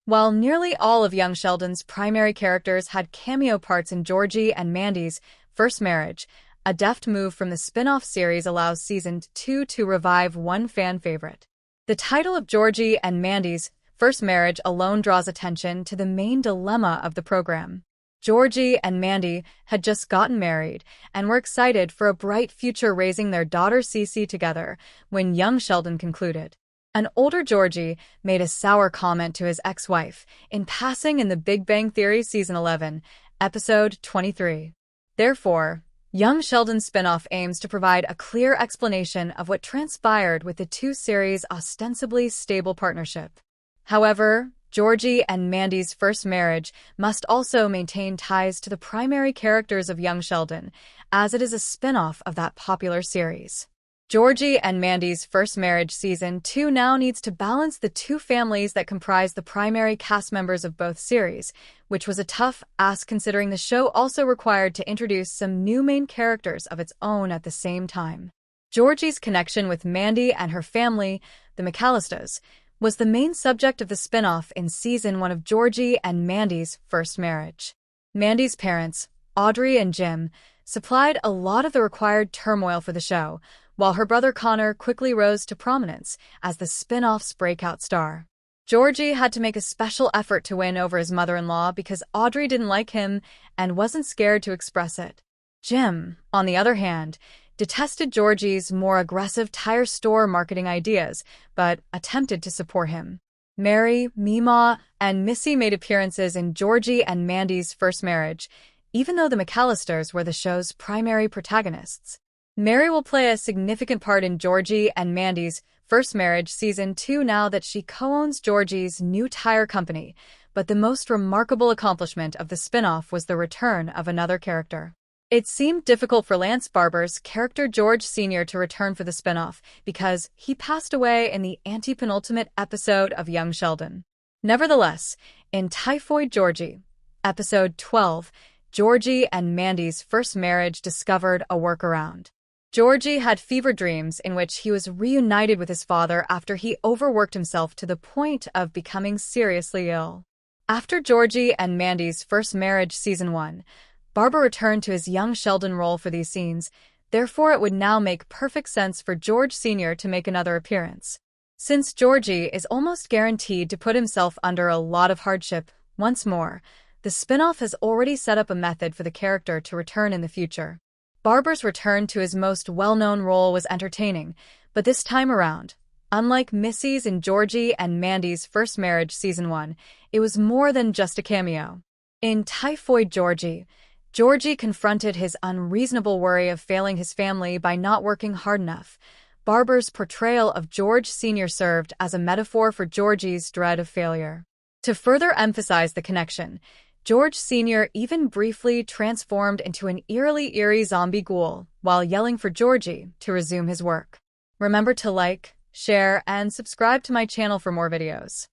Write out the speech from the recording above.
While nearly all of young Sheldon's primary characters had cameo parts in Georgie and Mandy's first marriage, a deft move from the spin-off series allows Season 2 to revive one fan favorite. The title of Georgie and Mandy's first marriage alone draws attention to the main dilemma of the program. Georgie and Mandy had just gotten married and were excited for a bright future raising their daughter Cece together when young Sheldon concluded. An older Georgie made a sour comment to his ex-wife, in passing in The Big Bang Theory Season 11, Episode 23. Therefore, young Sheldon's spinoff aims to provide a clear explanation of what transpired with the two series' ostensibly stable partnership. However, Georgie and Mandy's first marriage must also maintain ties to the primary characters of young Sheldon, as it is a spin-off of that popular series. Georgie and Mandy's first marriage Season 2 now needs to balance the two families that comprise the primary cast members of both series, which was a tough ask considering the show also required to introduce some new main characters of its own at the same time. Georgie's connection with Mandy and her family, the McAllisters, was the main subject of the spin-off in Season 1 of Georgie and Mandy's first marriage. Mandy's parents, Audrey and Jim, supplied a lot of the required turmoil for the show, while her brother Connor quickly rose to prominence as the spin-off's breakout star. Georgie had to make a special effort to win over his mother-in-law because Audrey didn't like him and wasn't scared to express it. Jim, on the other hand, detested Georgie's more aggressive tire store marketing ideas, but attempted to support him. Mary, Mima, and Missy made appearances in Georgie and Mandy's first marriage, even though the McAllisters were the show's primary protagonists. Mary will play a significant part in Georgie and Mandy's first marriage Season 2 now that she co-owns Georgie's new tire company, but the most remarkable accomplishment of the spin-off was the return of another character. It seemed difficult for Lance Barber's character George Sr. to return for the spin-off because he passed away in the antepenultimate episode of Young Sheldon. Nevertheless, in Typhoid Georgie, Episode 12, Georgie and Mandy's first marriage discovered a workaround. Georgie had fever dreams in which he was reunited with his father after he overworked himself to the point of becoming seriously ill. After Georgie and Mandy's first marriage Season 1, Barber returned to his young Sheldon role for these scenes, therefore it would now make perfect sense for George Sr. to make another appearance. Since Georgie is almost guaranteed to put himself under a lot of hardship once more, the spin-off has already set up a method for the character to return in the future. Barber's return to his most well-known role was entertaining, but this time around, unlike Missy's in Georgie and Mandy's first marriage Season 1, it was more than just a cameo. In Typhoid Georgie, Georgie confronted his unreasonable worry of failing his family by not working hard enough. Barber's portrayal of George Sr. served as a metaphor for Georgie's dread of failure. To further emphasize the connection, George Sr. even briefly transformed into an eerie zombie ghoul while yelling for Georgie to resume his work. Remember to like, share, and subscribe to my channel for more videos.